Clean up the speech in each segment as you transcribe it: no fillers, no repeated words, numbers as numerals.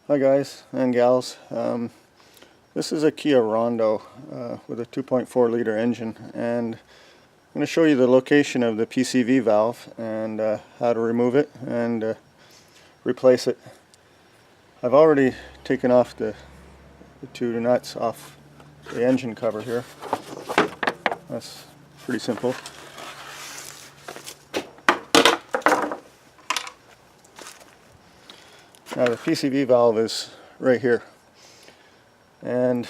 Hi guys and gals. This is a Kia Rondo with a 2.4 liter engine, and I'm going to show you the location of the PCV valve and how to remove it and replace it. I've already taken off the two nuts off the engine cover here. That's pretty simple. Now the PCV valve is right here, and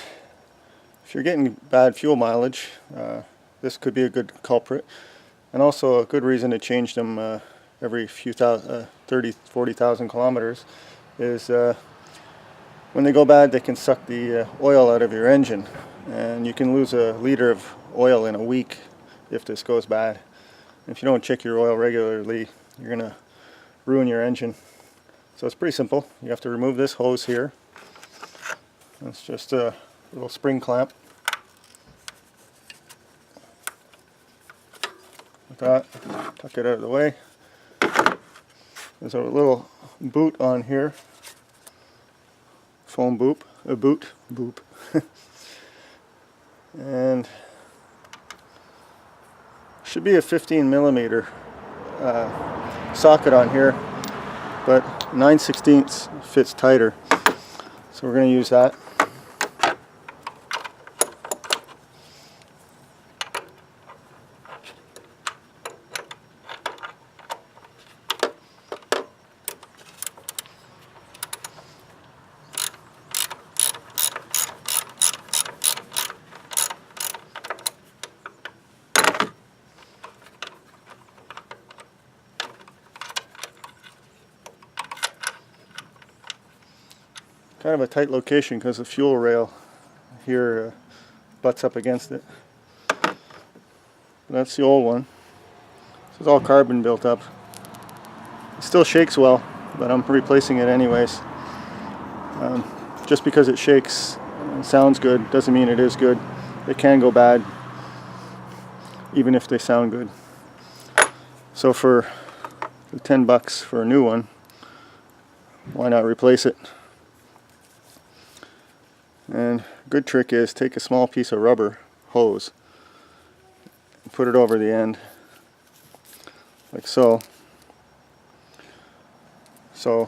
if you're getting bad fuel mileage, this could be a good culprit, and also a good reason to change them every few 30-40,000 kilometers is when they go bad, they can suck the oil out of your engine, and you can lose a liter of oil in a week if this goes bad. If you don't check your oil regularly, you're going to ruin your engine. So it's pretty simple. You have to remove this hose here. It's just a little spring clamp. Like that. Tuck it out of the way. There's a little boot on here. Foam boot. And should be a 15 millimeter socket on here, but 9/16 fits tighter, so we're going to use that. Kind of a tight location because the fuel rail here butts up against it. That's the old one. This is all carbon built up. It still shakes well, but I'm replacing it anyways. Just because it shakes and sounds good doesn't mean it is good. It can go bad even if they sound good. So for the $10 for a new one, why not replace it? And a good trick is take a small piece of rubber hose and put it over the end like so. So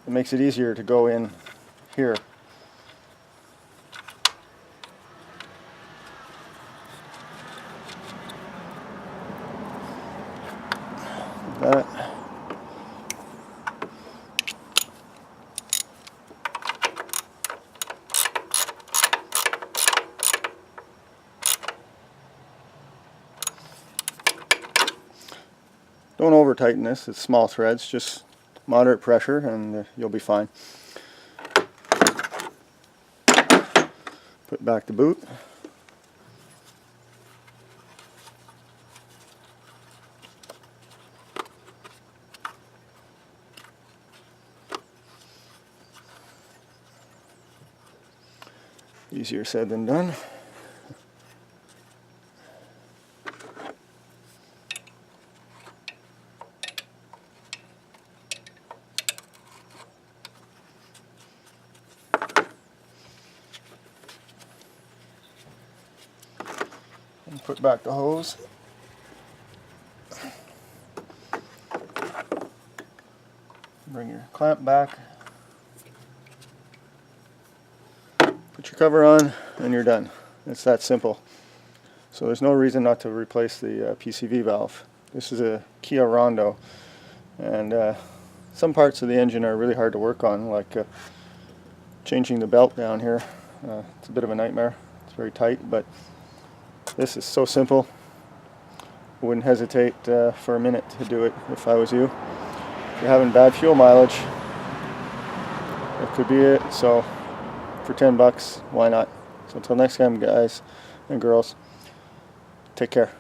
it makes it easier to go in here. Like that. Don't over tighten this, it's small threads, just moderate pressure and you'll be fine. Put back the boot. Easier said than done. And put back the hose. Bring your clamp back. Put your cover on and you're done. It's that simple. So there's no reason not to replace the PCV valve. This is a Kia Rondo, and some parts of the engine are really hard to work on, like changing the belt down here. It's a bit of a nightmare. It's very tight, but this is so simple. I wouldn't hesitate for a minute to do it if I was you. If you're having bad fuel mileage, that could be it. So for $10, why not? So until next time, guys and girls, take care.